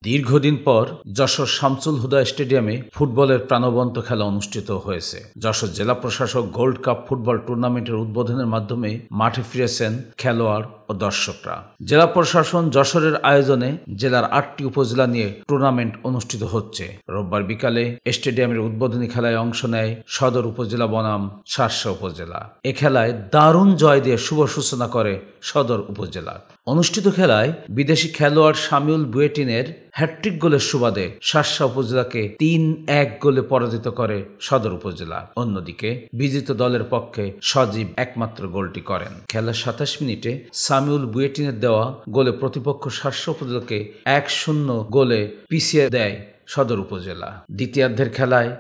দীর্ঘদিন পর যশোর শামসুল হুদা স্টেডিয়ামে ফুটবলের প্রাণবন্ত খেলা অনুষ্ঠিত হয়েছে। যশোর জেলা প্রশাসক গোল্ড কাপ ফুটবল টুর্নামেন্টের উদ্বোধনের মাধ্যমে মাঠে ফিরেছেন খেলোয়াড় ও দর্শকরা। জেলা প্রশাসন যশোরের আয়োজনে জেলার ৮টি উপজেলা নিয়ে টুর্নামেন্ট অনুষ্ঠিত হচ্ছে। রোববার বিকালে স্টেডিয়ামের উদ্বোধনী খেলায় অংশ নেয় সদর উপজেলা বনাম শার্শা উপজেলা। এ খেলায় দারুণ জয় দিয়ে শুভ সূচনা করে সদর উপজেলা। অনুষ্ঠিত খেলায় বিদেশি খেলোয়াড় শামিউল বুয়েটিনের হ্যাট্রিক গোলের সুবাদে শার্শা উপজেলাকে ৩-১ গোলে পরাজিত করে সদর উপজেলা। অন্যদিকে বিজিত দলের পক্ষে সজীব একমাত্র গোলটি করেন। খেলার ২৭ মিনিটে শামিউল বুয়েটিনের দেওয়া গোলে প্রতিপক্ষ শার্শা উপজেলাকে ১-০ গোলে পিছিয়ে দেয় সদর উপজেলা। দ্বিতীয়ার্ধের খেলায়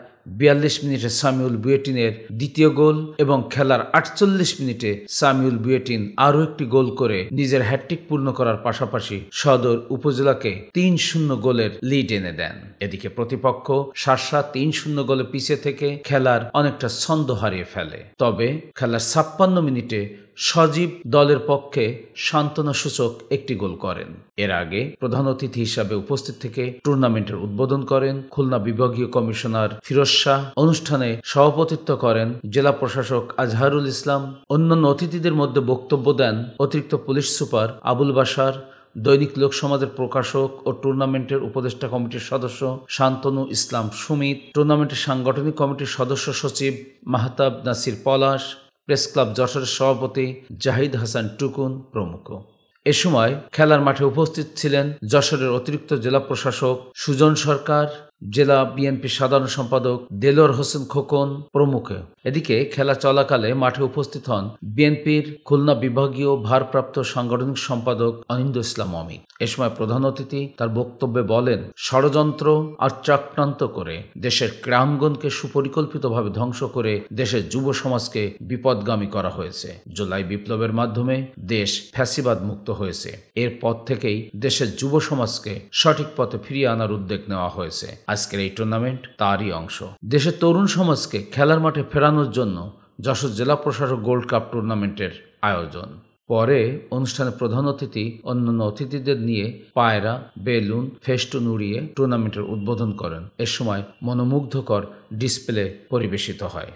৪২ মিনিটে শামিউল বুয়েটিনের দ্বিতীয় গোল এবং খেলার ৪৮ মিনিটে শামিউল বুয়েটিন আরও একটি গোল করে নিজের হ্যাট্রিক পূর্ণ করার পাশাপাশি সদর উপজেলাকে ৩-০ গোলের লিড এনে দেন। এদিকে প্রতিপক্ষ শার্শা ৩-০ গোলে পিছিয়ে থেকে খেলার অনেকটা ছন্দ হারিয়ে ফেলে। তবে খেলার ৫৬ মিনিটে সজীব দলের পক্ষে সান্ত্বনাসূচক একটি গোল করেন। এর আগে প্রধান অতিথি হিসাবে উপস্থিত থেকে টুর্নামেন্টের উদ্বোধন করেন খুলনা বিভাগীয় কমিশনার ফিরোজ শাহ। অনুষ্ঠানে সভাপতিত্ব করেন জেলা প্রশাসক আজহারুল ইসলাম। অন্যান্য অতিথিদের মধ্যে বক্তব্য দেন অতিরিক্ত পুলিশ সুপার আবুল বাশার, দৈনিক লোক সমাজের প্রকাশক ও টুর্নামেন্টের উপদেষ্টা কমিটির সদস্য শান্তনু ইসলাম সুমিত, টুর্নামেন্টের সাংগঠনিক কমিটির সদস্য সচিব মাহতাব নাসির পলাশ, প্রেস ক্লাব যশোরের সভাপতি জাহিদ হাসান টুকুন প্রমুখ। এ সময় খেলার মাঠে উপস্থিত ছিলেন যশোরের অতিরিক্ত জেলা প্রশাসক সুজন সরকার, জেলা বিএনপি সাধারণ সম্পাদক দেলোয়ার হোসেন খোকন প্রমুখ। এদিকে খেলা চলাকালে মাঠে উপস্থিত হন বিএনপির খুলনা বিভাগীয় ভারপ্রাপ্ত সাংগঠনিক সম্পাদক অনিন্দ ইসলাম অমিত। এ সময় প্রধান অতিথি তার বক্তব্যে বলেন, ষড়যন্ত্র আর চক্রান্ত করে দেশের গ্রামগণকে সুপরিকল্পিতভাবে ধ্বংস করে দেশের যুব সমাজকে বিপদগামী করা হয়েছে। জুলাই বিপ্লবের মাধ্যমে দেশ ফ্যাসিবাদ মুক্ত হয়েছে। এরপর থেকেই দেশের যুব সমাজকে সঠিক পথে ফিরিয়ে আনার উদ্যোগ নেওয়া হয়েছে। আজকের এই টুর্নামেন্ট তারই অংশ। দেশের তরুণ সমাজকে খেলার মাঠে ফেরানোর জন্য যশোর জেলা প্রশাসক গোল্ড কাপ টুর্নামেন্টের আয়োজন। পরে অনুষ্ঠানে প্রধান অতিথি অন্যান্য অতিথিদের নিয়ে পায়রা, বেলুন, ফেস্টুন উড়িয়ে টুর্নামেন্টের উদ্বোধন করেন। এ সময় মনোমুগ্ধকর ডিসপ্লে পরিবেশিত হয়।